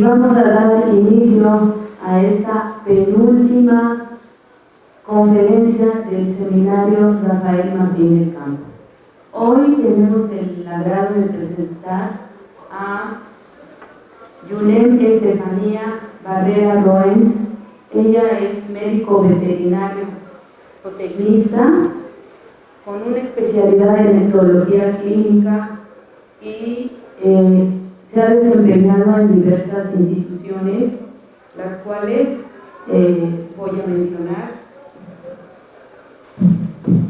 vamos a dar inicio a esta penúltima conferencia del seminario Rafael Martínez Campos. Hoy tenemos el agrado de presentar a Yunem Estefanía Barrera Roens. Ella es médico veterinario zootecnista con una especialidad en etología clínica y se ha desempeñado en diversas instituciones, las cuales voy a mencionar.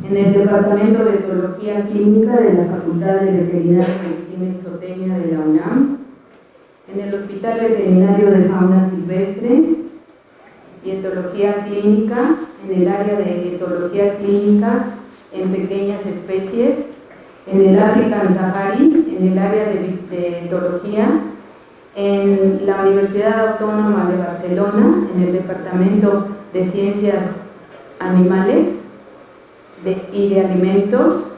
En el Departamento de Etología Clínica de la Facultad de Veterinaria, Medicina y Zootecnia de la UNAM, en el Hospital Veterinario de Fauna Silvestre y Etología Clínica, en el área de Etología Clínica en pequeñas especies, en el African Safari, en el área de etología, en la Universidad Autónoma de Barcelona, en el Departamento de Ciencias Animales y de Alimentos,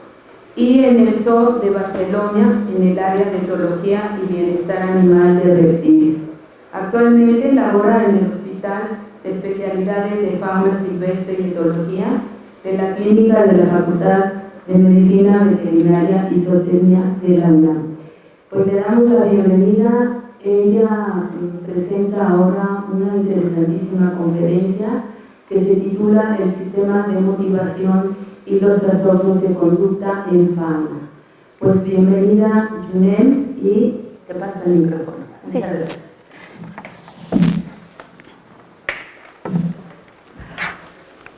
y en el zoo de Barcelona, en el área de etología y bienestar animal de reptiles. Actualmente labora en el Hospital de Especialidades de Fauna Silvestre y Etología de la Clínica de la Facultad de Medicina Veterinaria y Zootecnia de la UNAM. Pues le damos la bienvenida. Ella presenta ahora una interesantísima conferencia que se titula El sistema de motivación y los trastornos de conducta en fauna. Pues bienvenida, Yunem, y te paso el micrófono. Sí. Muchas gracias.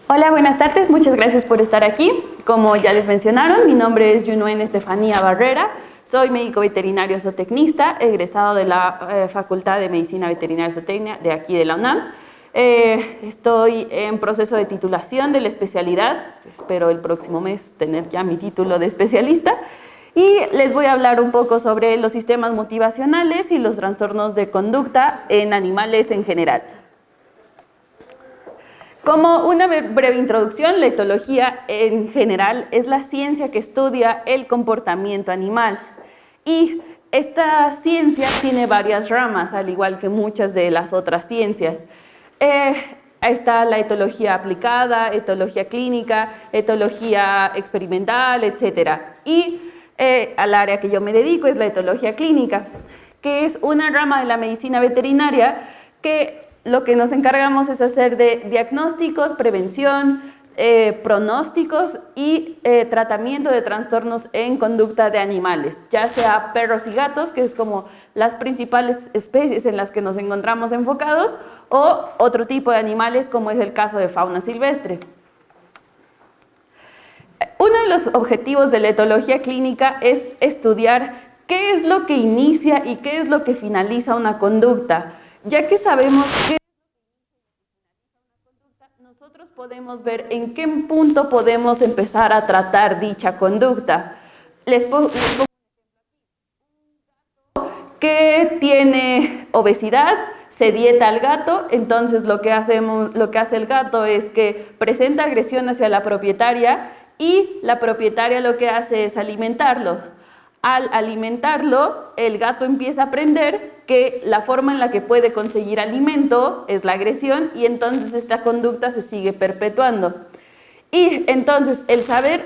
Hola, buenas tardes, muchas gracias por estar aquí. Como ya les mencionaron, mi nombre es Yunem Estefanía Barrera, soy médico veterinario zootecnista, egresado de la Facultad de Medicina Veterinaria y Zootecnia de aquí de la UNAM. Estoy en proceso de titulación de la especialidad, espero el próximo mes tener ya mi título de especialista, y les voy a hablar un poco sobre los sistemas motivacionales y los trastornos de conducta en animales en general. Como una breve introducción, la etología en general es la ciencia que estudia el comportamiento animal, y esta ciencia tiene varias ramas, al igual que muchas de las otras ciencias. Está la etología aplicada, etología clínica, etología experimental, etc. Y al área que yo me dedico es la etología clínica, que es una rama de la medicina veterinaria que lo que nos encargamos es hacer de diagnósticos, prevención, pronósticos y tratamiento de trastornos en conducta de animales, ya sea perros y gatos, que es como las principales especies en las que nos encontramos enfocados, o otro tipo de animales como es el caso de fauna silvestre. Uno de los objetivos de la etología clínica es estudiar qué es lo que inicia y qué es lo que finaliza una conducta. Ya que sabemos qué nosotros podemos ver en qué punto podemos empezar a tratar dicha conducta. Les pongo que tiene obesidad, se dieta al gato, entonces lo que hace el gato es que presenta agresión hacia la propietaria y la propietaria lo que hace es alimentarlo. Al alimentarlo, el gato empieza a aprender que la forma en la que puede conseguir alimento es la agresión, y entonces esta conducta se sigue perpetuando. Y entonces el saber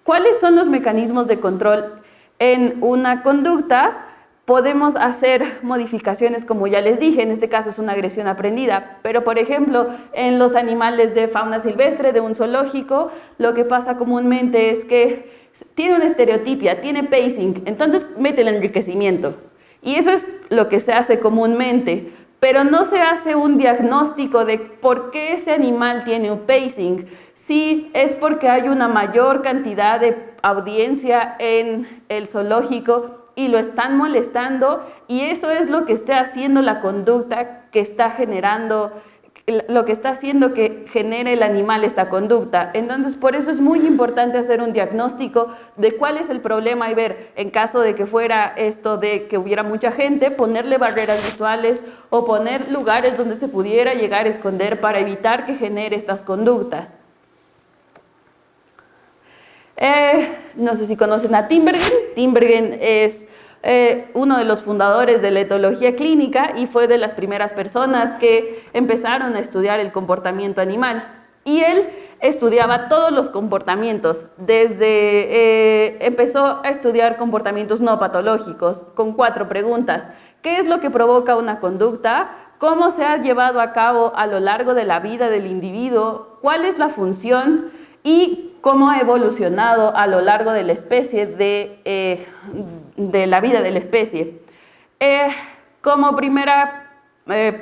cuáles son los mecanismos de control en una conducta, podemos hacer modificaciones, como ya les dije, en este caso es una agresión aprendida, pero por ejemplo en los animales de fauna silvestre, de un zoológico, lo que pasa comúnmente es que tiene una estereotipia, tiene pacing, entonces mete el enriquecimiento. Y eso es lo que se hace comúnmente, pero no se hace un diagnóstico de por qué ese animal tiene un pacing. Si es porque hay una mayor cantidad de audiencia en el zoológico y lo están molestando, y eso es lo que está haciendo la conducta que está generando, lo que está haciendo que genere el animal esta conducta. Entonces, por eso es muy importante hacer un diagnóstico de cuál es el problema y ver, en caso de que fuera esto de que hubiera mucha gente, ponerle barreras visuales o poner lugares donde se pudiera llegar a esconder para evitar que genere estas conductas. No sé si conocen a Tinbergen. Tinbergen es uno de los fundadores de la etología clínica y fue de las primeras personas que empezaron a estudiar el comportamiento animal. Y él estudiaba todos los comportamientos, empezó a estudiar comportamientos no patológicos con 4 preguntas. ¿Qué es lo que provoca una conducta? ¿Cómo se ha llevado a cabo a lo largo de la vida del individuo? ¿Cuál es la función? Y cómo ha evolucionado a lo largo de la especie, de la vida de la especie. Como primer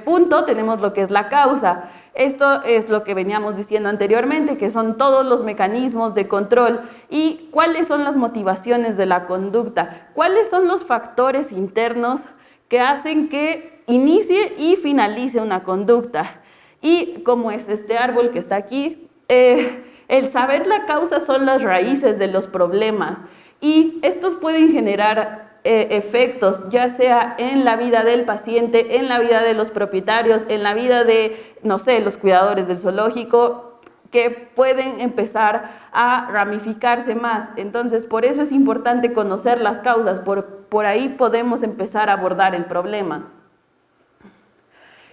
punto tenemos lo que es la causa. Esto es lo que veníamos diciendo anteriormente, que son todos los mecanismos de control. ¿Y cuáles son las motivaciones de la conducta? ¿Cuáles son los factores internos que hacen que inicie y finalice una conducta? Y como es este árbol que está aquí, el saber la causa son las raíces de los problemas y estos pueden generar efectos, ya sea en la vida del paciente, en la vida de los propietarios, en la vida de, no sé, los cuidadores del zoológico, que pueden empezar a ramificarse más. Entonces, por eso es importante conocer las causas, por ahí podemos empezar a abordar el problema.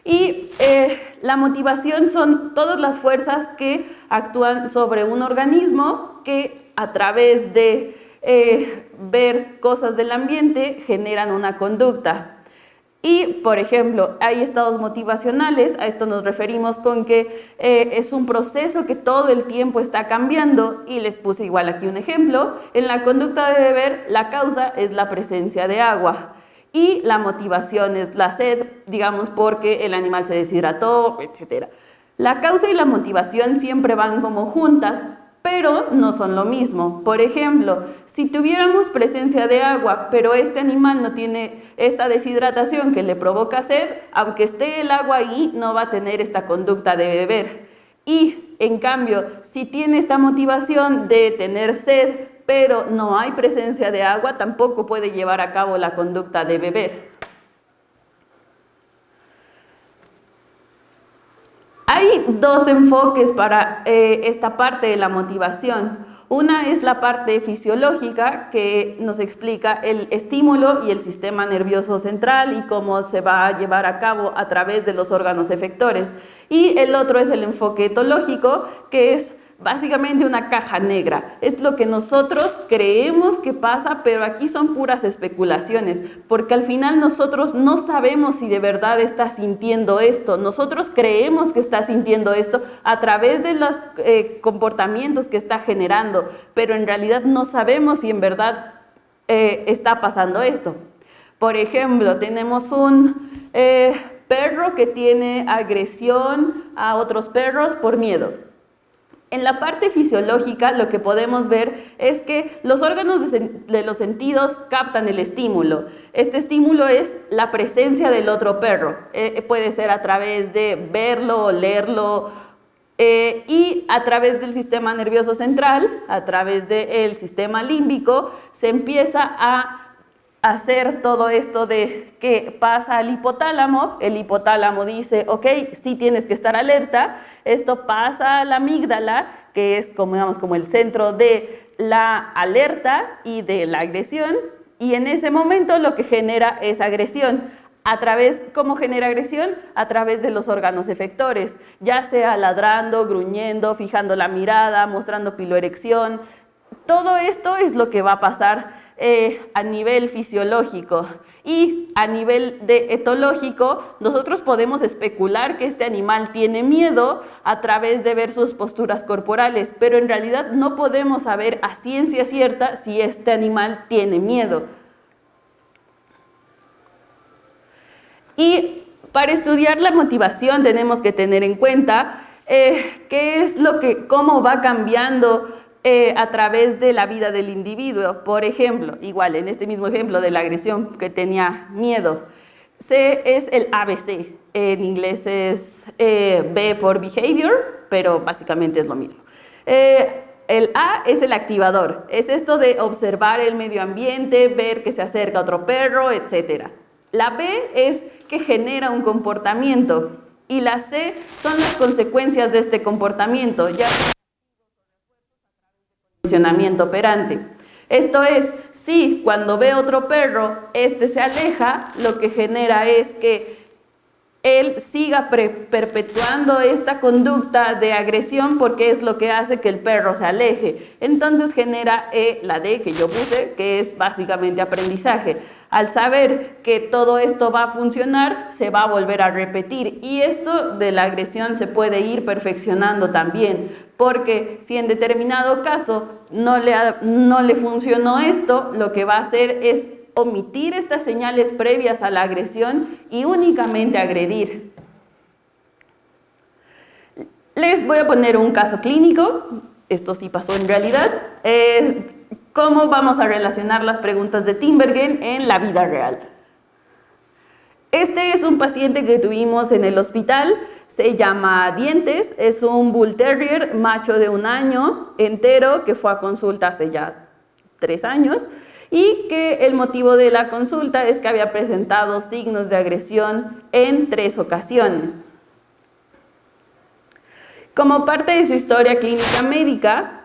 Y la motivación son todas las fuerzas que actúan sobre un organismo que a través de ver cosas del ambiente generan una conducta. Y, por ejemplo, hay estados motivacionales, a esto nos referimos con que es un proceso que todo el tiempo está cambiando y les puse igual aquí un ejemplo. En la conducta de beber, la causa es la presencia de agua. Y la motivación es la sed, digamos, porque el animal se deshidrató, etc. La causa y la motivación siempre van como juntas, pero no son lo mismo. Por ejemplo, si tuviéramos presencia de agua, pero este animal no tiene esta deshidratación que le provoca sed, aunque esté el agua ahí, no va a tener esta conducta de beber. Y, en cambio, si tiene esta motivación de tener sed, pero no hay presencia de agua, tampoco puede llevar a cabo la conducta de beber. Hay 2 enfoques para esta parte de la motivación. Una es la parte fisiológica, que nos explica el estímulo y el sistema nervioso central y cómo se va a llevar a cabo a través de los órganos efectores. Y el otro es el enfoque etológico, que es básicamente una caja negra. Es lo que nosotros creemos que pasa, pero aquí son puras especulaciones, porque al final nosotros no sabemos si de verdad está sintiendo esto. Nosotros creemos que está sintiendo esto a través de los comportamientos que está generando, pero en realidad no sabemos si en verdad está pasando esto. Por ejemplo, tenemos un perro que tiene agresión a otros perros por miedo. En la parte fisiológica lo que podemos ver es que los órganos de los sentidos captan el estímulo. Este estímulo es la presencia del otro perro. Puede ser a través de verlo, olerlo, y a través del sistema nervioso central, a través del sistema límbico, se empieza a hacer todo esto de que pasa al hipotálamo. El hipotálamo dice, ok, sí tienes que estar alerta. Esto pasa a la amígdala, que es como, digamos, como el centro de la alerta y de la agresión, y en ese momento lo que genera es agresión. ¿Cómo genera agresión? A través de los órganos efectores, ya sea ladrando, gruñendo, fijando la mirada, mostrando piloerección. Todo esto es lo que va a pasar a nivel fisiológico. Y a nivel etológico, nosotros podemos especular que este animal tiene miedo a través de ver sus posturas corporales, pero en realidad no podemos saber a ciencia cierta si este animal tiene miedo. Y para estudiar la motivación tenemos que tener en cuenta cómo va cambiando a través de la vida del individuo. Por ejemplo, igual en este mismo ejemplo de la agresión, que tenía miedo, es el ABC. En inglés es B por behavior, pero básicamente es lo mismo. El A es el activador, es esto de observar el medio ambiente, ver que se acerca otro perro, etc. La B es que genera un comportamiento y la C son las consecuencias de este comportamiento, ya funcionamiento operante. Esto es, si cuando ve otro perro, este se aleja, lo que genera es que él siga perpetuando esta conducta de agresión porque es lo que hace que el perro se aleje. Entonces genera la D que yo puse, que es básicamente aprendizaje. Al saber que todo esto va a funcionar, se va a volver a repetir. Y esto de la agresión se puede ir perfeccionando también, porque si en determinado caso no le funcionó esto, lo que va a hacer es omitir estas señales previas a la agresión y únicamente agredir. Les voy a poner un caso clínico, esto sí pasó en realidad. ¿Cómo vamos a relacionar las preguntas de Tinbergen en la vida real? Este es un paciente que tuvimos en el hospital, se llama Dientes, es un Bull Terrier macho de 1 año entero que fue a consulta hace ya 3 años. Y que el motivo de la consulta es que había presentado signos de agresión en 3 ocasiones. Como parte de su historia clínica médica,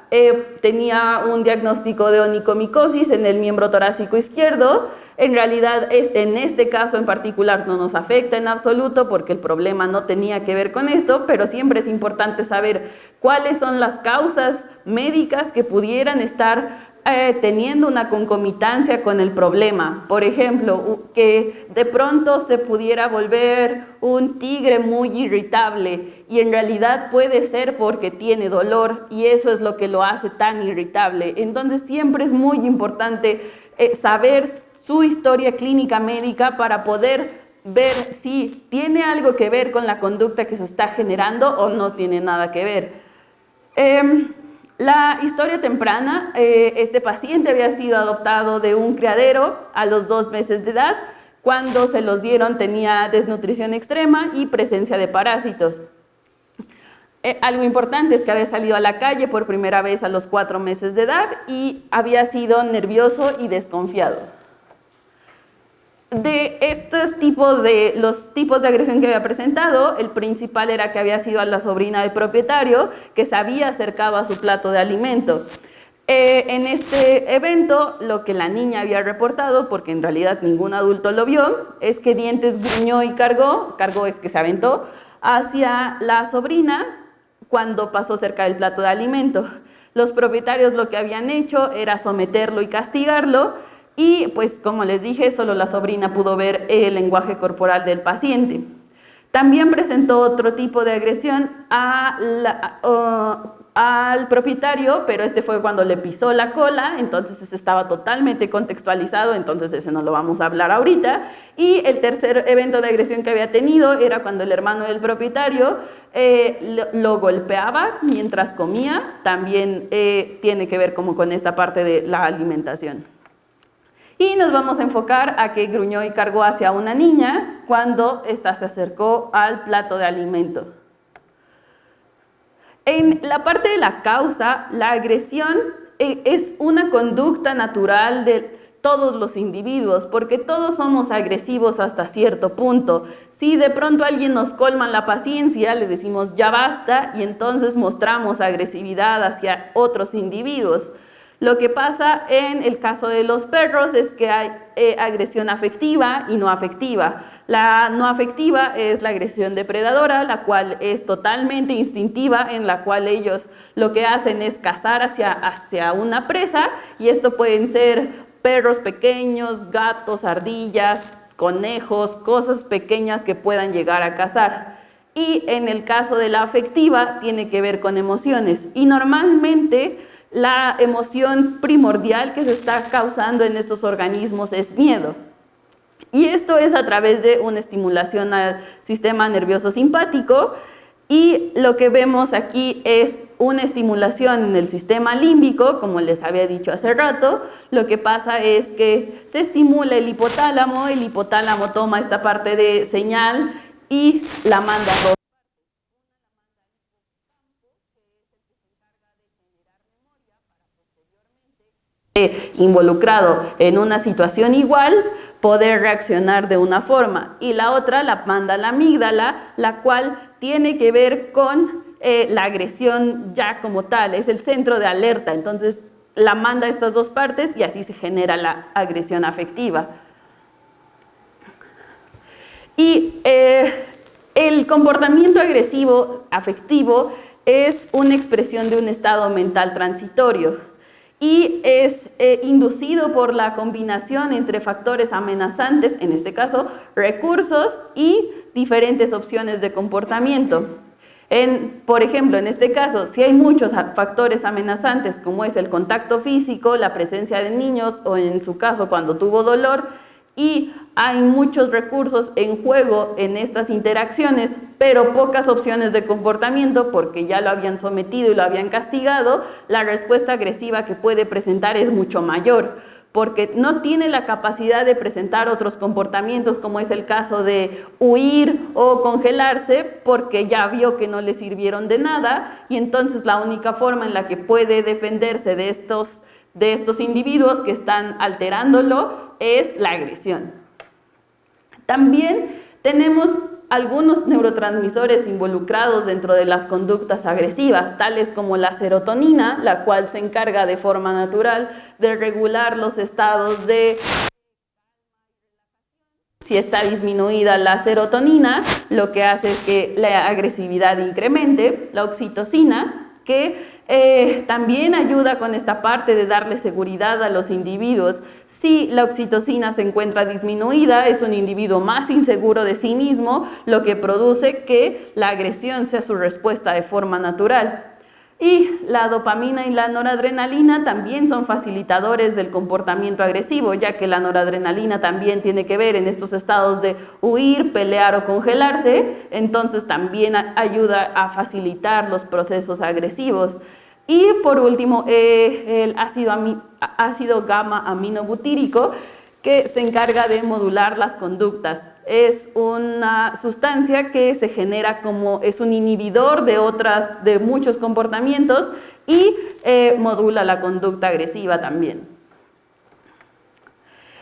tenía un diagnóstico de onicomicosis en el miembro torácico izquierdo. En realidad, en este caso en particular no nos afecta en absoluto porque el problema no tenía que ver con esto, pero siempre es importante saber cuáles son las causas médicas que pudieran estar teniendo una concomitancia con el problema. Por ejemplo, que de pronto se pudiera volver un tigre muy irritable y en realidad puede ser porque tiene dolor y eso es lo que lo hace tan irritable. Entonces siempre es muy importante saber su historia clínica médica para poder ver si tiene algo que ver con la conducta que se está generando o no tiene nada que ver. La historia temprana, este paciente había sido adoptado de un criadero a los 2 meses de edad. Cuando se los dieron tenía desnutrición extrema y presencia de parásitos. Algo importante es que había salido a la calle por primera vez a los 4 meses de edad y había sido nervioso y desconfiado. De los tipos de agresión que había presentado, el principal era que había sido a la sobrina del propietario que se había acercado a su plato de alimento. En este evento, lo que la niña había reportado, porque en realidad ningún adulto lo vio, es que Dientes gruñó y cargó es que se aventó, hacia la sobrina cuando pasó cerca del plato de alimento. Los propietarios lo que habían hecho era someterlo y castigarlo, y pues como les dije, solo la sobrina pudo ver el lenguaje corporal del paciente. También presentó otro tipo de agresión al propietario, pero este fue cuando le pisó la cola, entonces ese estaba totalmente contextualizado, entonces ese no lo vamos a hablar ahorita. Y el tercer evento de agresión que había tenido era cuando el hermano del propietario lo golpeaba mientras comía, también tiene que ver como con esta parte de la alimentación. Y nos vamos a enfocar a que gruñó y cargó hacia una niña cuando ésta se acercó al plato de alimento. En la parte de la causa, la agresión es una conducta natural de todos los individuos, porque todos somos agresivos hasta cierto punto. Si de pronto alguien nos colma la paciencia, le decimos ya basta y entonces mostramos agresividad hacia otros individuos. Lo que pasa en el caso de los perros es que hay agresión afectiva y no afectiva. La no afectiva es la agresión depredadora, la cual es totalmente instintiva, en la cual ellos lo que hacen es cazar hacia una presa, y esto pueden ser perros pequeños, gatos, ardillas, conejos, cosas pequeñas que puedan llegar a cazar. Y en el caso de la afectiva tiene que ver con emociones, y normalmente la emoción primordial que se está causando en estos organismos es miedo. Y esto es a través de una estimulación al sistema nervioso simpático, y lo que vemos aquí es una estimulación en el sistema límbico, como les había dicho hace rato. Lo que pasa es que se estimula el hipotálamo toma esta parte de señal y la manda a dos. Involucrado en una situación igual, poder reaccionar de una forma, y la otra la manda la amígdala, la cual tiene que ver con la agresión ya como tal, es el centro de alerta. Entonces la manda a estas dos partes y así se genera la agresión afectiva. Y el comportamiento agresivo afectivo es una expresión de un estado mental transitorio y es inducido por la combinación entre factores amenazantes, en este caso recursos, y diferentes opciones de comportamiento. Por ejemplo, en este caso, si hay muchos factores amenazantes como es el contacto físico, la presencia de niños o en su caso cuando tuvo dolor, y hay muchos recursos en juego en estas interacciones, pero pocas opciones de comportamiento porque ya lo habían sometido y lo habían castigado, la respuesta agresiva que puede presentar es mucho mayor, porque no tiene la capacidad de presentar otros comportamientos, como es el caso de huir o congelarse, porque ya vio que no le sirvieron de nada, y entonces la única forma en la que puede defenderse de estos individuos que están alterándolo es la agresión. También tenemos algunos neurotransmisores involucrados dentro de las conductas agresivas, tales como la serotonina, la cual se encarga de forma natural de regular los estados de... Si está disminuida la serotonina, lo que hace es que la agresividad incremente, la oxitocina, que también ayuda con esta parte de darle seguridad a los individuos. Si la oxitocina se encuentra disminuida, es un individuo más inseguro de sí mismo, lo que produce que la agresión sea su respuesta de forma natural. Y la dopamina y la noradrenalina también son facilitadores del comportamiento agresivo, ya que la noradrenalina también tiene que ver en estos estados de huir, pelear o congelarse, entonces también ayuda a facilitar los procesos agresivos. Y por último, el ácido gamma aminobutírico, que se encarga de modular las conductas. Es una sustancia que se genera es un inhibidor de muchos comportamientos y modula la conducta agresiva también.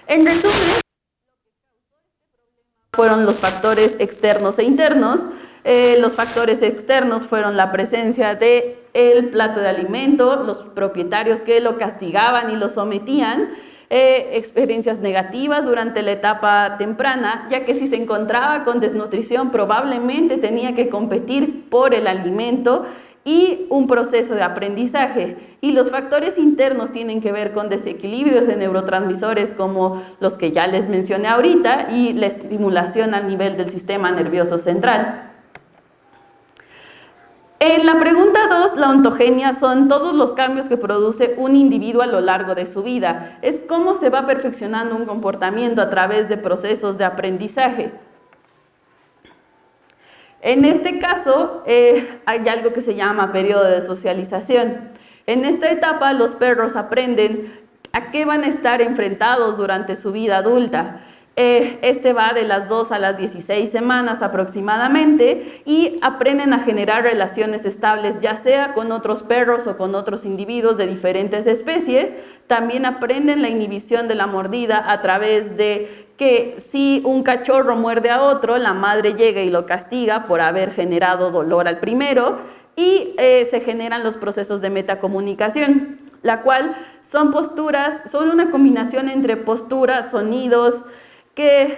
En resumen, fueron los factores externos e internos. Los factores externos fueron la presencia del plato de alimento, los propietarios que lo castigaban y lo sometían, experiencias negativas durante la etapa temprana, ya que si se encontraba con desnutrición probablemente tenía que competir por el alimento, y un proceso de aprendizaje. Y los factores internos tienen que ver con desequilibrios en neurotransmisores como los que ya les mencioné ahorita y la estimulación a nivel del sistema nervioso central. En la pregunta 2, la ontogenia son todos los cambios que produce un individuo a lo largo de su vida. Es cómo se va perfeccionando un comportamiento a través de procesos de aprendizaje. En este caso, hay algo que se llama periodo de socialización. En esta etapa, los perros aprenden a qué van a estar enfrentados durante su vida adulta. Este va de las 2 a las 16 semanas aproximadamente y aprenden a generar relaciones estables, ya sea con otros perros o con otros individuos de diferentes especies. También aprenden la inhibición de la mordida a través de que si un cachorro muerde a otro, la madre llega y lo castiga por haber generado dolor al primero, y se generan los procesos de metacomunicación, la cual son una combinación entre posturas, sonidos, que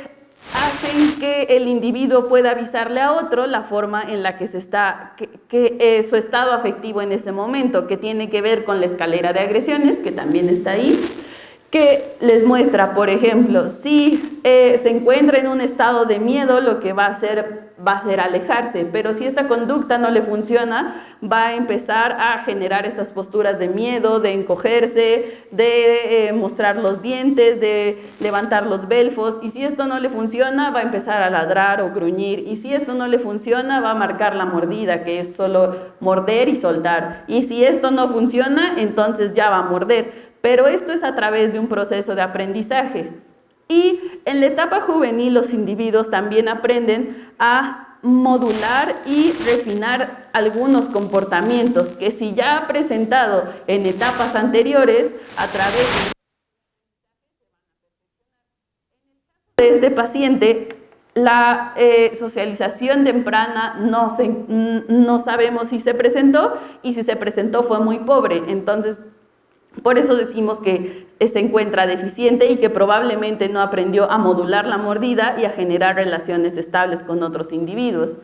hacen que el individuo pueda avisarle a otro la forma en la que su estado afectivo en ese momento, que tiene que ver con la escalera de agresiones, que también está ahí, que les muestra, por ejemplo, si se encuentra en un estado de miedo, lo que va a hacer alejarse, pero si esta conducta no le funciona, va a empezar a generar estas posturas de miedo, de encogerse, de mostrar los dientes, de levantar los belfos, y si esto no le funciona, va a empezar a ladrar o gruñir, y si esto no le funciona, va a marcar la mordida, que es solo morder y soltar, y si esto no funciona, entonces ya va a morder. Pero esto es a través de un proceso de aprendizaje. Y en la etapa juvenil los individuos también aprenden a modular y refinar algunos comportamientos que si ya ha presentado en etapas anteriores a través de este paciente, la socialización temprana no sabemos si se presentó, y si se presentó fue muy pobre. Entonces, Por eso decimos que se encuentra deficiente y que probablemente no aprendió a modular la mordida y a generar relaciones estables con otros individuos.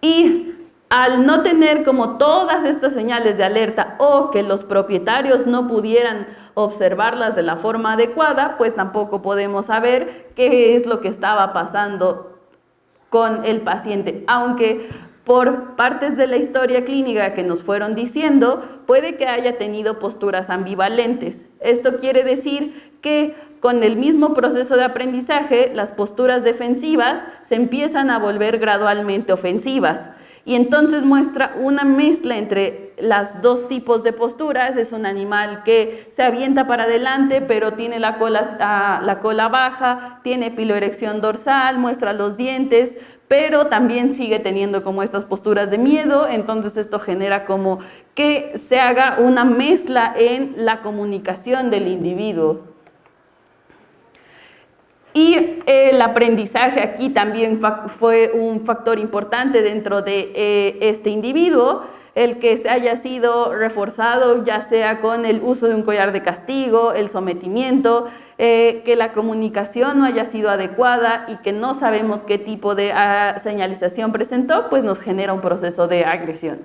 Y al no tener como todas estas señales de alerta o que los propietarios no pudieran observarlas de la forma adecuada, pues tampoco podemos saber qué es lo que estaba pasando con el paciente, aunque por partes de la historia clínica que nos fueron diciendo, puede que haya tenido posturas ambivalentes. Esto quiere decir que con el mismo proceso de aprendizaje, las posturas defensivas se empiezan a volver gradualmente ofensivas. Y entonces muestra una mezcla entre los dos tipos de posturas. Es un animal que se avienta para adelante, pero tiene la cola baja, tiene piloerección dorsal, muestra los dientes, pero también sigue teniendo como estas posturas de miedo. Entonces esto genera como que se haga una mezcla en la comunicación del individuo. Y el aprendizaje aquí también fue un factor importante dentro de este individuo, el que se haya sido reforzado ya sea con el uso de un collar de castigo, el sometimiento, que la comunicación no haya sido adecuada y que no sabemos qué tipo de señalización presentó, pues nos genera un proceso de agresión.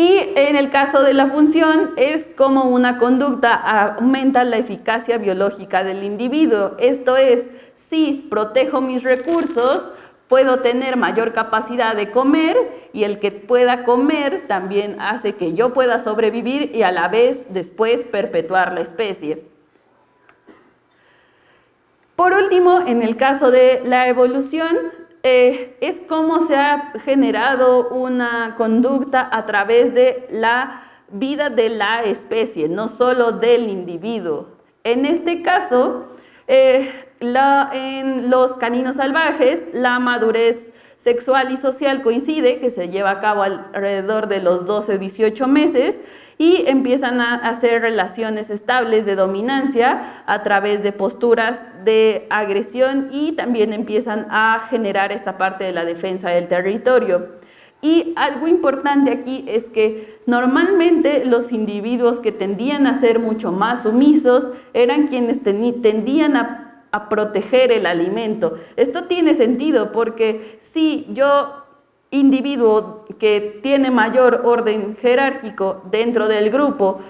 Y en el caso de la función es como una conducta aumenta la eficacia biológica del individuo. Esto es, si protejo mis recursos, puedo tener mayor capacidad de comer y el que pueda comer también hace que yo pueda sobrevivir y a la vez después perpetuar la especie. Por último, en el caso de la evolución, es cómo se ha generado una conducta a través de la vida de la especie, no solo del individuo. En este caso, en los caninos salvajes, la madurez sexual y social coincide, que se lleva a cabo alrededor de los 12-18 meses, y empiezan a hacer relaciones estables de dominancia a través de posturas de agresión y también empiezan a generar esta parte de la defensa del territorio. Y algo importante aquí es que normalmente los individuos que tendían a ser mucho más sumisos eran quienes tendían a proteger el alimento. Esto tiene sentido porque si yo, individuo que tiene mayor orden jerárquico dentro del grupo,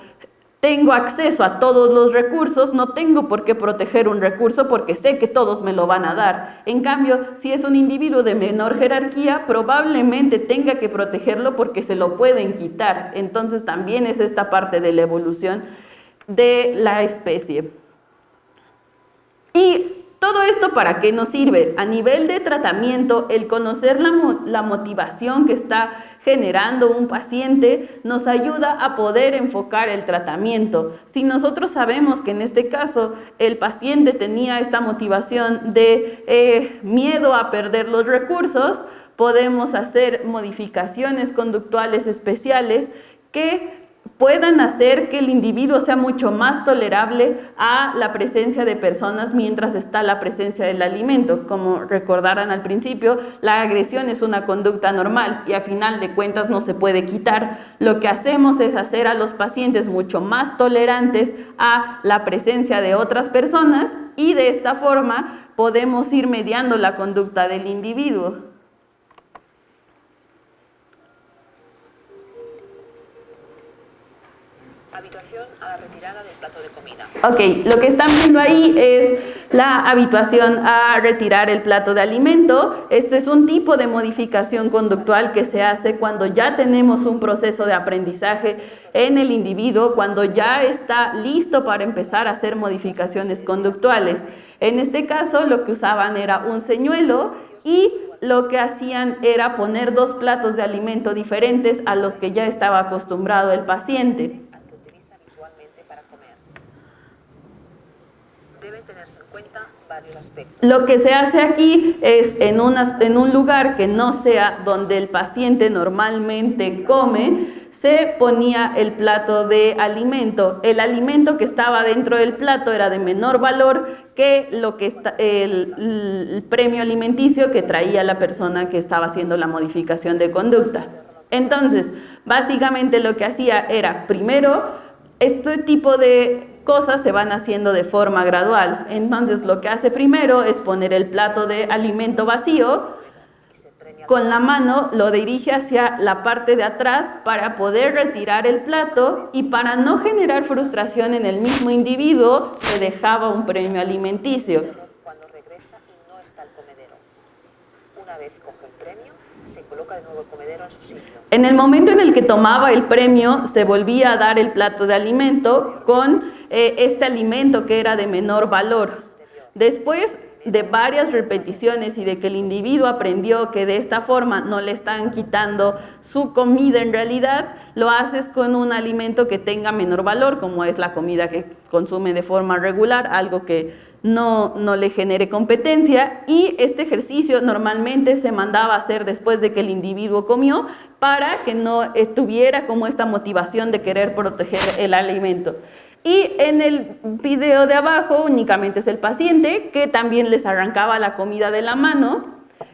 tengo acceso a todos los recursos, no tengo por qué proteger un recurso porque sé que todos me lo van a dar. En cambio, si es un individuo de menor jerarquía, probablemente tenga que protegerlo porque se lo pueden quitar. Entonces también es esta parte de la evolución de la especie. Y todo esto, ¿para qué nos sirve? A nivel de tratamiento, el conocer la motivación que está generando un paciente nos ayuda a poder enfocar el tratamiento. Si nosotros sabemos que en este caso el paciente tenía esta motivación de miedo a perder los recursos, podemos hacer modificaciones conductuales especiales que puedan hacer que el individuo sea mucho más tolerable a la presencia de personas mientras está la presencia del alimento. Como recordarán al principio, la agresión es una conducta normal y a final de cuentas no se puede quitar. Lo que hacemos es hacer a los pacientes mucho más tolerantes a la presencia de otras personas y de esta forma podemos ir mediando la conducta del individuo. Habituación a la retirada del plato de comida. Ok, lo que están viendo ahí es la habituación a retirar el plato de alimento. Este es un tipo de modificación conductual que se hace cuando ya tenemos un proceso de aprendizaje en el individuo, cuando ya está listo para empezar a hacer modificaciones conductuales. En este caso, lo que usaban era un señuelo y lo que hacían era poner 2 platos de alimento diferentes a los que ya estaba acostumbrado el paciente. Deben tenerse en cuenta varios aspectos. Lo que se hace aquí es en un lugar que no sea donde el paciente normalmente come, se ponía el plato de alimento. El alimento que estaba dentro del plato era de menor valor que el premio alimenticio que traía la persona que estaba haciendo la modificación de conducta. Entonces, Básicamente lo que hacía era, primero, este tipo de cosas se van haciendo de forma gradual. Entonces lo que hace primero es poner el plato de alimento vacío, con la mano lo dirige hacia la parte de atrás para poder retirar el plato, y para no generar frustración en el mismo individuo, le dejaba un premio alimenticio. Cuando regresa y no está el comedero. Una vez coge el premio, se coloca de nuevo el comedero en su sitio. En el momento en el que tomaba el premio, se volvía a dar el plato de alimento con este alimento que era de menor valor. Después de varias repeticiones y de que el individuo aprendió que de esta forma no le están quitando su comida en realidad, lo haces con un alimento que tenga menor valor, como es la comida que consume de forma regular, algo que no le genere competencia, y este ejercicio normalmente se mandaba a hacer después de que el individuo comió para que no tuviera como esta motivación de querer proteger el alimento. Y en el video de abajo únicamente es el paciente que también les arrancaba la comida de la mano.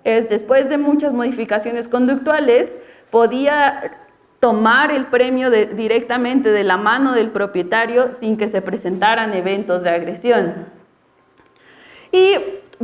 Después de muchas modificaciones conductuales, podía tomar el premio directamente de la mano del propietario sin que se presentaran eventos de agresión. Y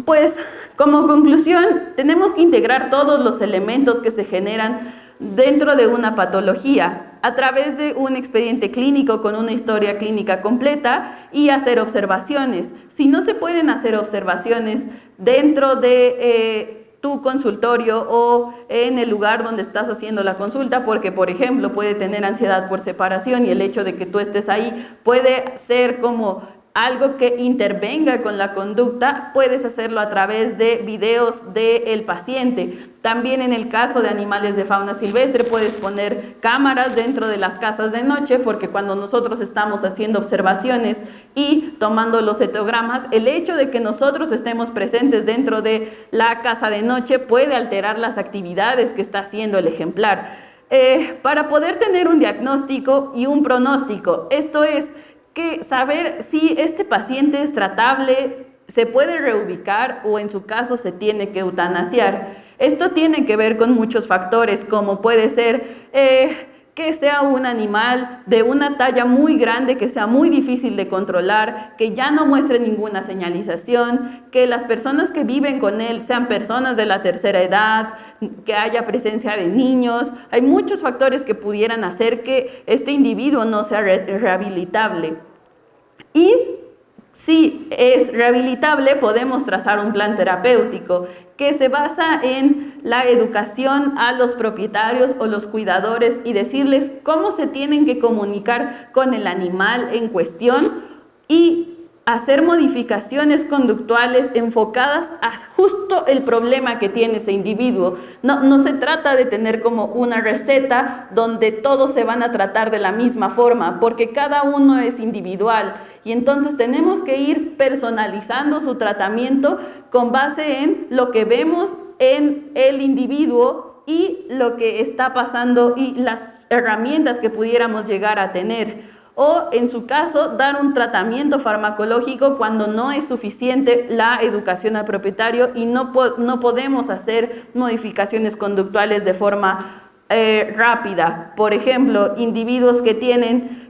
pues como conclusión, tenemos que integrar todos los elementos que se generan dentro de una patología a través de un expediente clínico con una historia clínica completa y hacer observaciones. Si no se pueden hacer observaciones dentro de tu consultorio o en el lugar donde estás haciendo la consulta, porque por ejemplo puede tener ansiedad por separación y el hecho de que tú estés ahí puede ser como algo que intervenga con la conducta, puedes hacerlo a través de videos del paciente. También en el caso de animales de fauna silvestre puedes poner cámaras dentro de las casas de noche, porque cuando nosotros estamos haciendo observaciones y tomando los etogramas, el hecho de que nosotros estemos presentes dentro de la casa de noche puede alterar las actividades que está haciendo el ejemplar. Para poder tener un diagnóstico y un pronóstico, esto es que saber si este paciente es tratable, se puede reubicar o en su caso se tiene que eutanasiar. Esto tiene que ver con muchos factores, como puede ser que sea un animal de una talla muy grande, que sea muy difícil de controlar, que ya no muestre ninguna señalización, que las personas que viven con él sean personas de la tercera edad, que haya presencia de niños. Hay muchos factores que pudieran hacer que este individuo no sea rehabilitable. Y si es rehabilitable, podemos trazar un plan terapéutico que se basa en la educación a los propietarios o los cuidadores y decirles cómo se tienen que comunicar con el animal en cuestión y hacer modificaciones conductuales enfocadas a justo el problema que tiene ese individuo. No se trata de tener como una receta donde todos se van a tratar de la misma forma, porque cada uno es individual. Y entonces tenemos que ir personalizando su tratamiento con base en lo que vemos en el individuo y lo que está pasando y las herramientas que pudiéramos llegar a tener. O en su caso, dar un tratamiento farmacológico cuando no es suficiente la educación al propietario y no podemos hacer modificaciones conductuales de forma rápida. Por ejemplo, individuos que tienen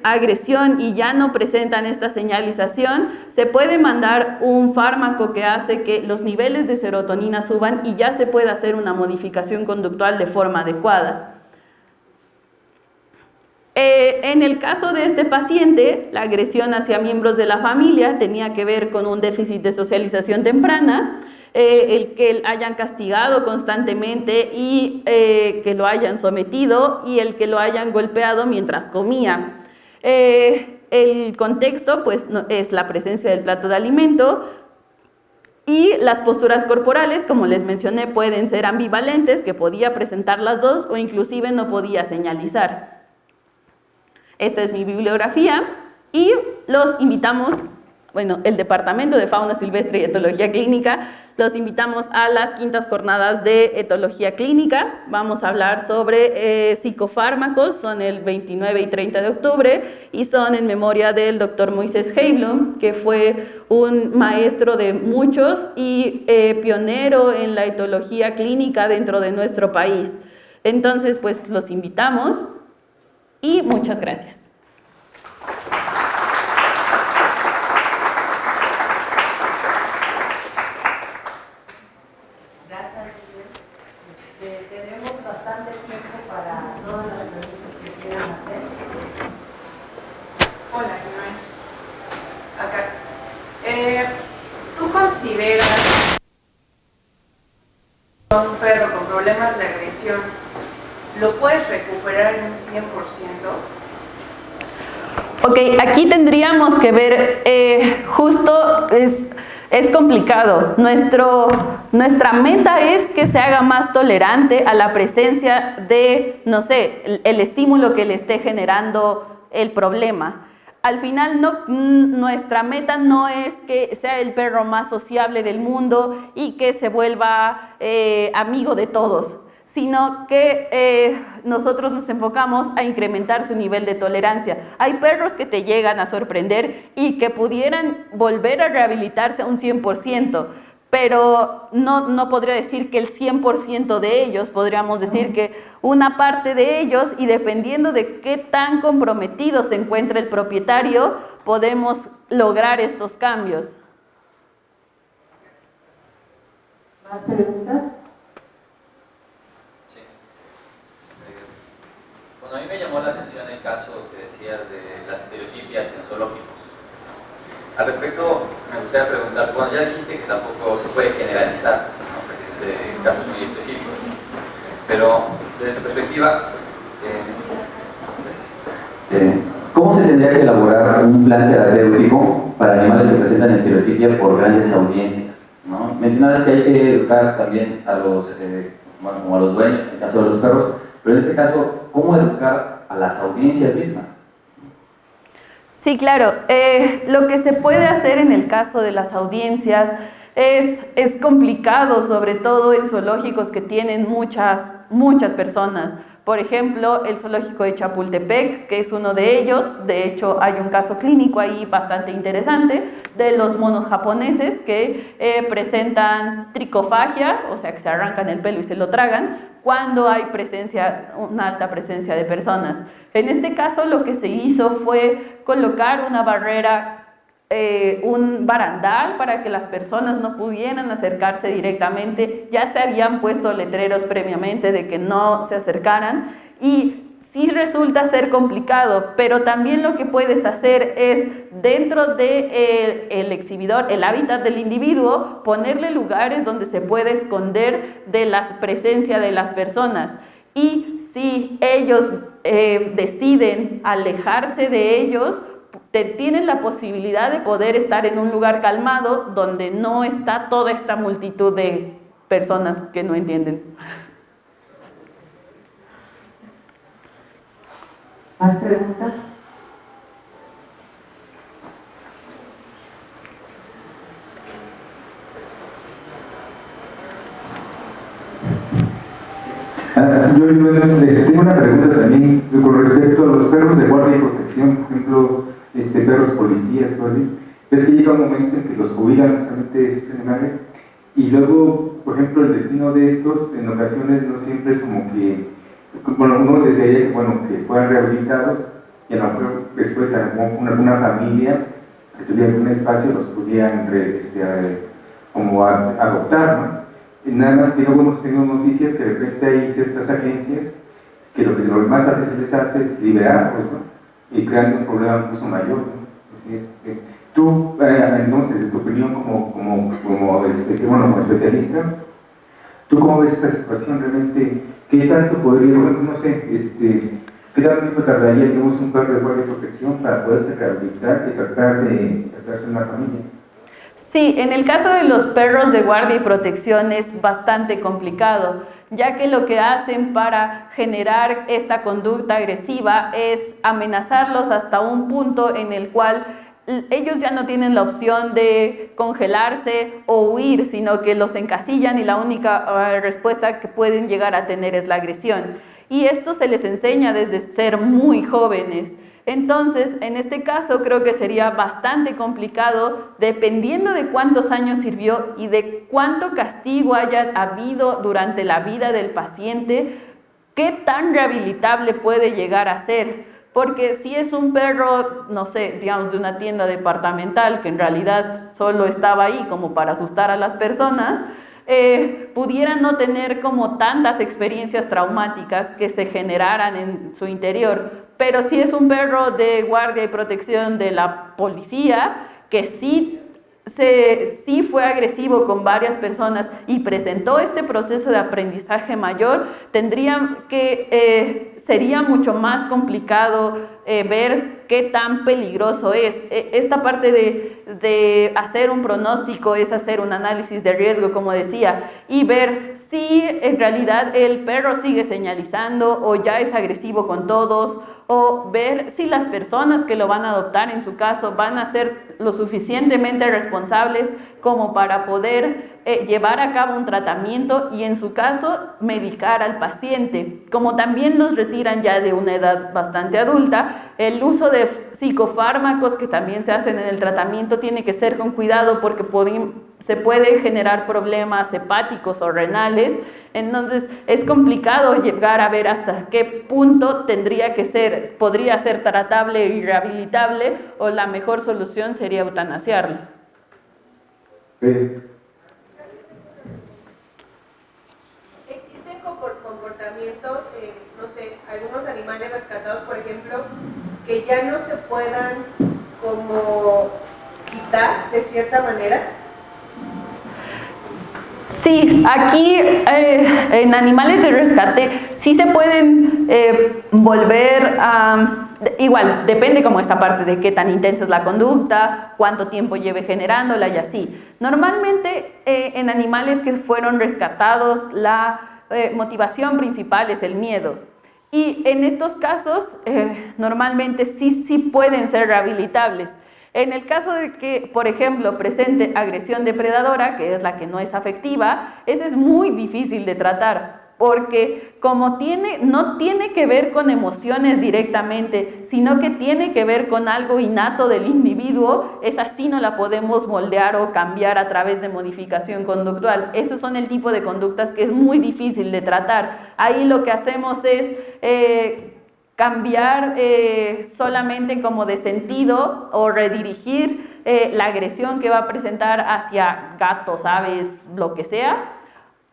agresión y ya no presentan esta señalización, se puede mandar un fármaco que hace que los niveles de serotonina suban y ya se puede hacer una modificación conductual de forma adecuada. En el caso de este paciente, la agresión hacia miembros de la familia tenía que ver con un déficit de socialización temprana, el que hayan castigado constantemente y que lo hayan sometido y el que lo hayan golpeado mientras comía. El contexto pues, es la presencia del plato de alimento y las posturas corporales, como les mencioné, pueden ser ambivalentes, que podía presentar las dos o inclusive no podía señalizar. Esta es mi bibliografía y los invitamos, bueno, el Departamento de Fauna Silvestre y Etología Clínica, los invitamos a las quintas jornadas de Etología Clínica. Vamos a hablar sobre psicofármacos, son el 29 y 30 de octubre y son en memoria del doctor Moisés Heiblum, que fue un maestro de muchos y pionero en la etología clínica dentro de nuestro país. Entonces, pues los invitamos y muchas gracias. Tenemos bastante tiempo para todas las preguntas que quieran hacer. Hola, Joan. Acá. ¿Tú consideras que un perro con problemas de agresión lo puedes recuperar en un 100%? Ok, aquí tendríamos que ver, justo es complicado. Nuestra meta es que se haga más tolerante a la presencia de, no sé, el estímulo que le esté generando el problema. Al final, nuestra meta no es que sea el perro más sociable del mundo y que se vuelva amigo de todos, sino que nosotros nos enfocamos a incrementar su nivel de tolerancia. Hay perros que te llegan a sorprender y que pudieran volver a rehabilitarse a un 100%, pero no podría decir que el 100% de ellos, podríamos decir que una parte de ellos, y dependiendo de qué tan comprometido se encuentra el propietario, podemos lograr estos cambios. ¿Más preguntas? Bueno, a mí me llamó la atención el caso que decías de las estereotipias en zoológicos. Al respecto, me gustaría preguntar, bueno, ya dijiste que tampoco se puede generalizar, ¿no? Porque es casos muy específicos, pero desde tu perspectiva, ¿cómo se tendría que elaborar un plan terapéutico para animales que presentan estereotipia por grandes audiencias, ¿no? Mencionabas que hay que educar también a los, bueno, como a los dueños, en el caso de los perros, pero en este caso, ¿cómo educar a las audiencias mismas? Sí, claro. Lo que se puede hacer en el caso de las audiencias es complicado, sobre todo en zoológicos que tienen muchas personas. Por ejemplo, el zoológico de Chapultepec, que es uno de ellos. De hecho, hay un caso clínico ahí bastante interesante de los monos japoneses que presentan tricofagia, o sea, que se arrancan el pelo y se lo tragan, cuando hay una alta presencia de personas. En este caso, lo que se hizo fue colocar una barrera, un barandal para que las personas no pudieran acercarse directamente. Ya se habían puesto letreros previamente de que no se acercaran, y sí resulta ser complicado, pero también lo que puedes hacer es, dentro del exhibidor, el hábitat del individuo, ponerle lugares donde se puede esconder de la presencia de las personas. Y si ellos deciden alejarse de ellos, tienen la posibilidad de poder estar en un lugar calmado donde no está toda esta multitud de personas que no entienden. ¿Más preguntas? Yo tengo una pregunta también con respecto a los perros de guardia y protección, por ejemplo, perros policías, todo así. Ves que llega un momento en que los jubilan justamente esos animales, y luego, por ejemplo, el destino de estos en ocasiones no siempre es como que, bueno, uno desearía que, bueno, que fueran rehabilitados, y a lo mejor después alguna familia que tuviera un espacio los pudieran como adoptar, ¿no? Nada más que luego hemos tenido noticias que de repente hay ciertas agencias que lo que más se les hace es liberarlos, ¿no? Y creando un problema incluso mayor, ¿no? Así tú, entonces, de tu opinión como especialista, ¿tú cómo ves esa situación realmente? ¿Qué tanto podría, no sé, qué tanto tiempo tardaría, digamos, un perro de guardia y protección para poderse rehabilitar y tratar de sacarse una familia? Sí, en el caso de los perros de guardia y protección es bastante complicado, ya que lo que hacen para generar esta conducta agresiva es amenazarlos hasta un punto en el cual ellos ya no tienen la opción de congelarse o huir, sino que los encasillan y la única respuesta que pueden llegar a tener es la agresión. Y esto se les enseña desde ser muy jóvenes. Entonces, en este caso creo que sería bastante complicado, dependiendo de cuántos años sirvió y de cuánto castigo haya habido durante la vida del paciente, ¿qué tan rehabilitable puede llegar a ser? Porque si es un perro, no sé, digamos de una tienda departamental que en realidad solo estaba ahí como para asustar a las personas, pudiera no tener como tantas experiencias traumáticas que se generaran en su interior. Pero si es un perro de guardia y protección de la policía, que sí fue agresivo con varias personas y presentó este proceso de aprendizaje mayor, sería mucho más complicado ver qué tan peligroso es. Esta parte de hacer un pronóstico es hacer un análisis de riesgo, como decía, y ver si en realidad el perro sigue señalizando o ya es agresivo con todos, o ver si las personas que lo van a adoptar en su caso van a ser lo suficientemente responsables como para poder llevar a cabo un tratamiento y en su caso medicar al paciente. Como también los retiran ya de una edad bastante adulta, el uso de psicofármacos que también se hacen en el tratamiento tiene que ser con cuidado porque se pueden generar problemas hepáticos o renales. Entonces es complicado llegar a ver hasta qué punto podría ser tratable y rehabilitable, o la mejor solución sería eutanasiarlo. ¿Ves? Existen comportamientos, no sé, algunos animales rescatados, por ejemplo, que ya no se puedan como quitar de cierta manera. Sí, aquí en animales de rescate sí se pueden volver a... Igual, depende como esta parte de qué tan intensa es la conducta, cuánto tiempo lleve generándola y así. Normalmente en animales que fueron rescatados la motivación principal es el miedo. Y en estos casos normalmente sí pueden ser rehabilitables. En el caso de que, por ejemplo, presente agresión depredadora, que es la que no es afectiva, esa es muy difícil de tratar, porque como no tiene que ver con emociones directamente, sino que tiene que ver con algo innato del individuo, esa sí no la podemos moldear o cambiar a través de modificación conductual. Esos son el tipo de conductas que es muy difícil de tratar. Ahí lo que hacemos es cambiar solamente como de sentido o redirigir la agresión que va a presentar hacia gatos, aves, lo que sea,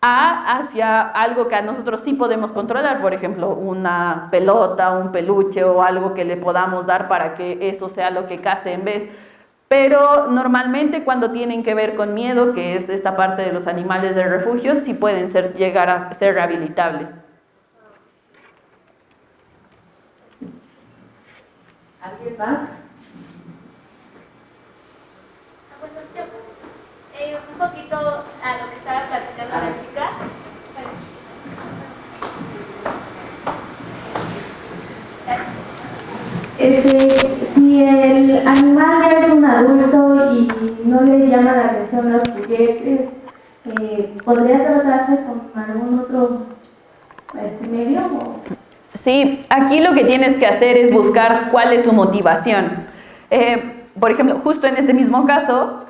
hacia algo que a nosotros sí podemos controlar, por ejemplo, una pelota, un peluche o algo que le podamos dar para que eso sea lo que case en vez. Pero normalmente cuando tienen que ver con miedo, que es esta parte de los animales de refugio, sí pueden llegar a ser rehabilitables. ¿Alguien más? Bueno, yo, un poquito a lo que estaba platicando la chica. Si el animal ya es un adulto y no le llama la atención los juguetes, ¿podría tratarse con algún otro medio? Sí, aquí lo que tienes que hacer es buscar cuál es su motivación. Por ejemplo, justo en este mismo caso,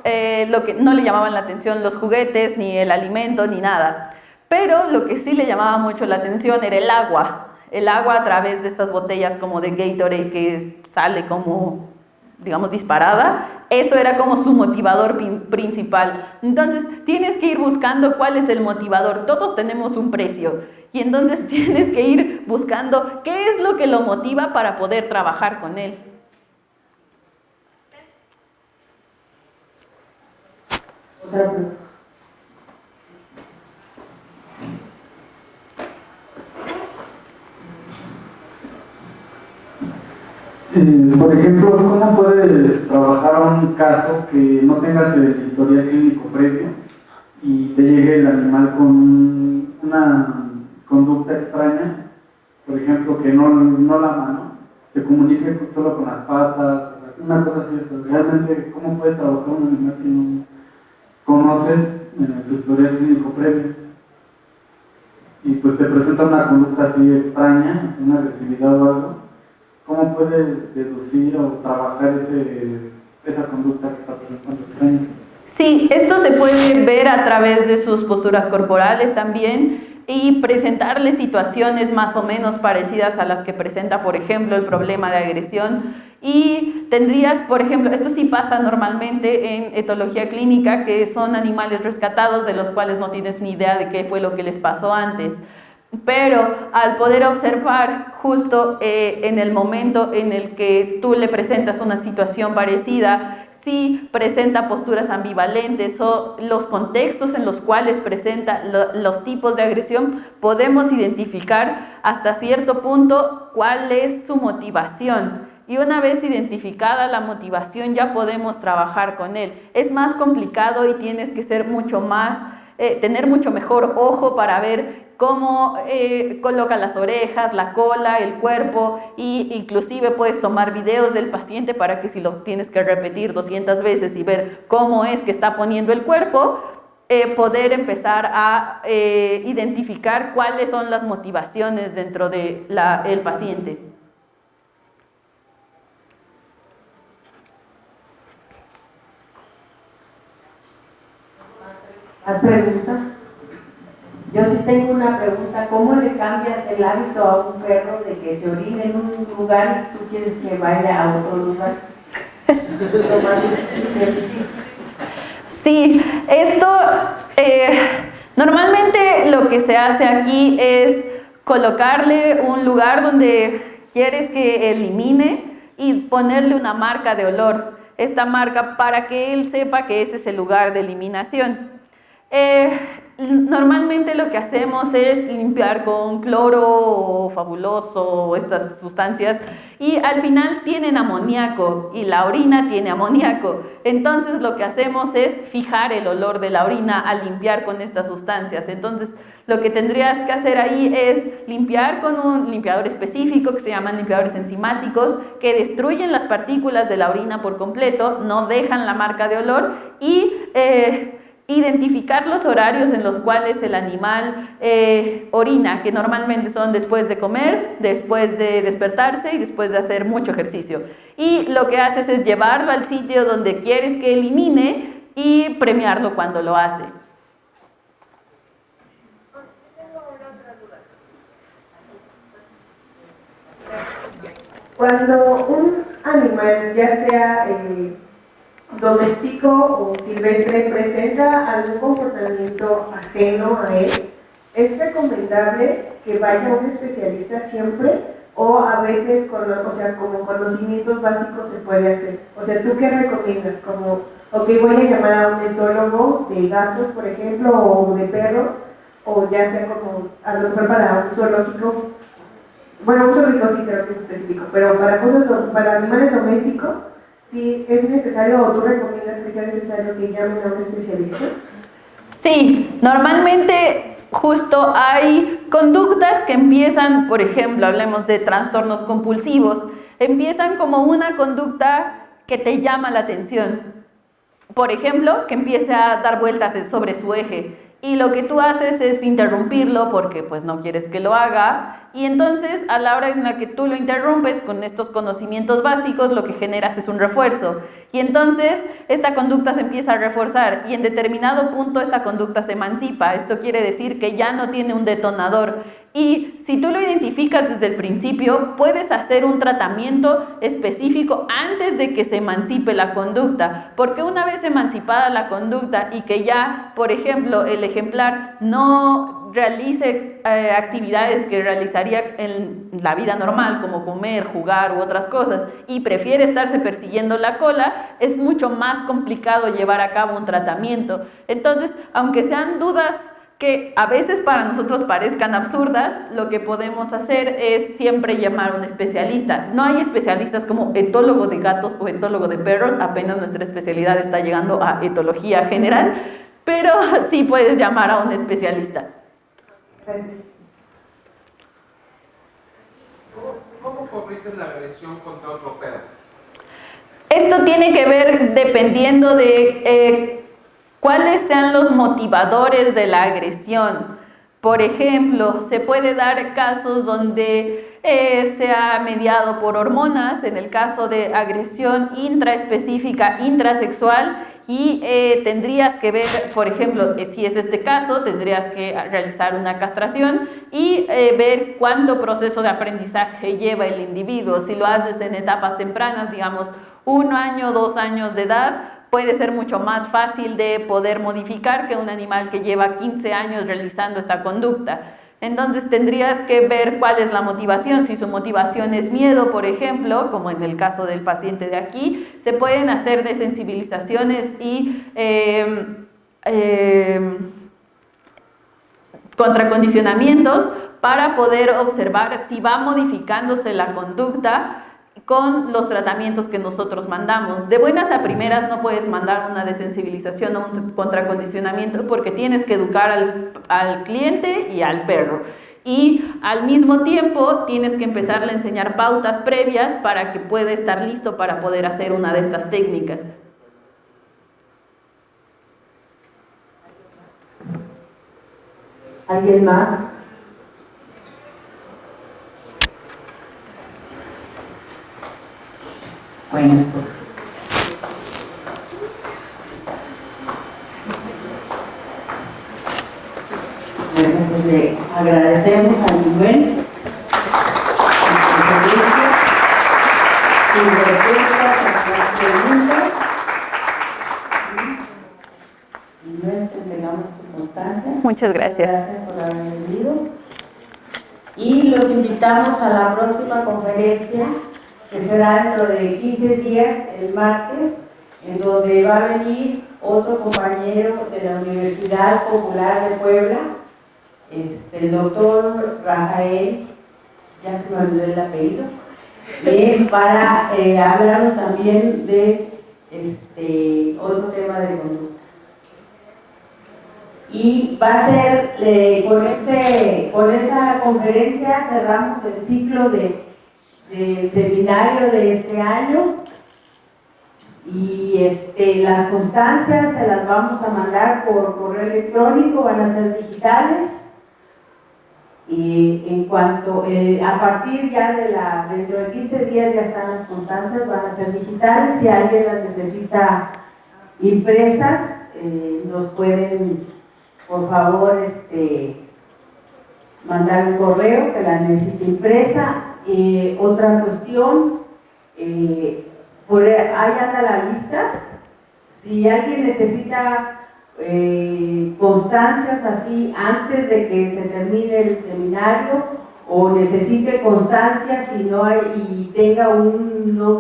lo que no le llamaban la atención los juguetes, ni el alimento, ni nada. Pero lo que sí le llamaba mucho la atención era el agua. El agua a través de estas botellas como de Gatorade que sale como, digamos, disparada. Eso era como su motivador principal. Entonces, tienes que ir buscando cuál es el motivador. Todos tenemos un precio. Y entonces tienes que ir buscando qué es lo que lo motiva para poder trabajar con él. Por ejemplo, ¿cómo puedes trabajar un caso que no tengas el historial clínico previo y te llegue el animal con una conducta extraña? Por ejemplo, que no la mano, se comunique solo con las patas, una cosa así. Realmente, ¿cómo puedes trabajar un animal si no conoces su historial clínico previo? Y pues te presenta una conducta así extraña, una agresividad o algo. ¿Cómo puedes deducir o trabajar esa conducta que está presentando extraña? Sí, esto se puede ver a través de sus posturas corporales también. y presentarle situaciones más o menos parecidas a las que presenta, por ejemplo, el problema de agresión. Y tendrías, por ejemplo, esto sí pasa normalmente en etología clínica, que son animales rescatados de los cuales no tienes ni idea de qué fue lo que les pasó antes. Pero al poder observar justo en el momento en el que tú le presentas una situación parecida, si presenta posturas ambivalentes o los contextos en los cuales presenta los tipos de agresión, podemos identificar hasta cierto punto cuál es su motivación. Y una vez identificada la motivación ya podemos trabajar con él. Es más complicado y tienes que ser mucho más, tener mucho mejor ojo para ver cómo coloca las orejas, la cola, el cuerpo, y inclusive puedes tomar videos del paciente para que si lo tienes que repetir 200 veces y ver cómo es que está poniendo el cuerpo, poder empezar a identificar cuáles son las motivaciones dentro de el paciente. ¿Más preguntas? Yo sí tengo una pregunta. ¿Cómo le cambias el hábito a un perro de que se orine en un lugar y tú quieres que vaya a otro lugar? Sí, esto normalmente lo que se hace aquí es colocarle un lugar donde quieres que elimine y ponerle una marca de olor. Esta marca para que él sepa que ese es el lugar de eliminación. Normalmente lo que hacemos es limpiar con cloro fabuloso o estas sustancias, y al final tienen amoníaco y la orina tiene amoníaco. Entonces lo que hacemos es fijar el olor de la orina al limpiar con estas sustancias. Entonces lo que tendrías que hacer ahí es limpiar con un limpiador específico que se llaman limpiadores enzimáticos, que destruyen las partículas de la orina por completo, no dejan la marca de olor, y identificar los horarios en los cuales el animal orina, que normalmente son después de comer, después de despertarse y después de hacer mucho ejercicio. Y lo que haces es llevarlo al sitio donde quieres que elimine y premiarlo cuando lo hace. Cuando un animal, ya sea doméstico o silvestre, presenta algún comportamiento ajeno a él, ¿es recomendable que vaya un especialista siempre? O a veces, como conocimientos básicos se puede hacer. O sea, ¿tú qué recomiendas? Como, ok, voy a llamar a un etólogo de gatos, por ejemplo, o de perros, o ya sea como, a lo mejor para un zoológico. Bueno, un zoológico sí creo que es específico, pero para animales domésticos, ¿sí es necesario o tú recomiendas que sea necesario que llamen a un especialista? Sí, normalmente justo hay conductas que empiezan, por ejemplo, hablemos de trastornos compulsivos, empiezan como una conducta que te llama la atención. Por ejemplo, que empiece a dar vueltas sobre su eje. Y lo que tú haces es interrumpirlo porque pues no quieres que lo haga, y entonces a la hora en la que tú lo interrumpes con estos conocimientos básicos, lo que generas es un refuerzo, y entonces esta conducta se empieza a reforzar y en determinado punto esta conducta se emancipa. Esto quiere decir que ya no tiene un detonador, y si tú lo identificas desde el principio, puedes hacer un tratamiento específico antes de que se emancipe la conducta, porque una vez emancipada la conducta y que ya, por ejemplo, el ejemplar no realice actividades que realizaría en la vida normal, como comer, jugar u otras cosas, y prefiere estarse persiguiendo la cola, es mucho más complicado llevar a cabo un tratamiento. Entonces, aunque sean dudas que a veces para nosotros parezcan absurdas, lo que podemos hacer es siempre llamar a un especialista. No hay especialistas como etólogo de gatos o etólogo de perros, apenas nuestra especialidad está llegando a etología general, pero sí puedes llamar a un especialista. ¿Cómo corriges la agresión contra otro perro? Esto tiene que ver dependiendo de cuáles sean los motivadores de la agresión. Por ejemplo, se puede dar casos donde sea mediado por hormonas, en el caso de agresión intraespecífica, intrasexual, y tendrías que ver, por ejemplo, si es este caso, tendrías que realizar una castración y ver cuánto proceso de aprendizaje lleva el individuo. Si lo haces en etapas tempranas, digamos 1 año, 2 años de edad, puede ser mucho más fácil de poder modificar que un animal que lleva 15 años realizando esta conducta. Entonces tendrías que ver cuál es la motivación. Si su motivación es miedo, por ejemplo, como en el caso del paciente de aquí, se pueden hacer desensibilizaciones y contracondicionamientos para poder observar si va modificándose la conducta con los tratamientos que nosotros mandamos. De buenas a primeras no puedes mandar una desensibilización o un contracondicionamiento porque tienes que educar al cliente y al perro. Y al mismo tiempo tienes que empezarle a enseñar pautas previas para que pueda estar listo para poder hacer una de estas técnicas. ¿Alguien más? Bueno, pues le agradecemos a Manuel sus respuestas a las preguntas. Manuel, te entregamos tu constancia. Muchas gracias. Gracias por haber venido. Y los invitamos a la próxima conferencia, que será dentro de 15 días, el martes, en donde va a venir otro compañero de la Universidad Popular de Puebla, el doctor Rafael, ya se me olvidó el apellido, para hablarnos también de otro tema de conducta. Y va a ser, con esa conferencia cerramos el ciclo del seminario de este año, y las constancias se las vamos a mandar por correo electrónico, van a ser digitales, y en cuanto, a partir ya dentro de 15 días ya están las constancias, van a ser digitales. Si alguien las necesita impresas, nos pueden, por favor, mandar un correo que la necesite impresa. Otra cuestión, ahí anda la lista. Si alguien necesita constancias así antes de que se termine el seminario, o necesite constancias y no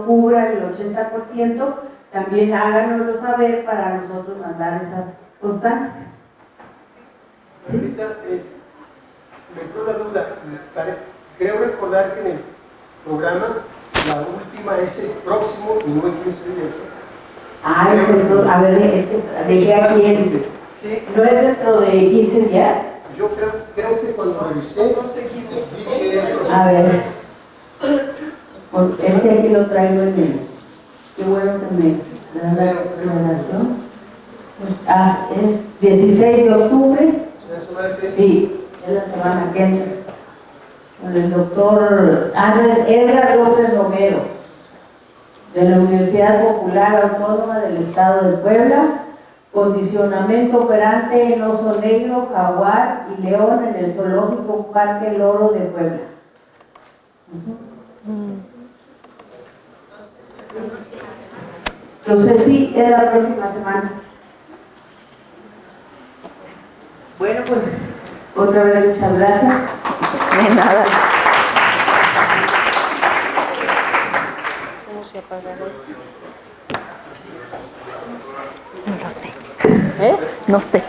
cubra el 80%, también háganoslo saber para nosotros mandar esas constancias. Ahorita me entró la duda. Creo recordar que en el programa la última es el próximo y no en 15 días. A ver, dejé aquí ¿no es dentro de 15 días? Yo creo que cuando revisé, a ver, aquí lo traigo en el, qué bueno que me da la aclaración. Es 16 de octubre, sí, es la semana que entra, con el doctor Edgar López Romero, de la Universidad Popular Autónoma del Estado de Puebla. Condicionamiento operante en oso negro, jaguar y león en el Zoológico Parque Loro de Puebla. Entonces sí, es la próxima semana. Bueno, pues otra vez muchas gracias. De nada. ¿Cómo se apaga esto? No lo sé. No sé.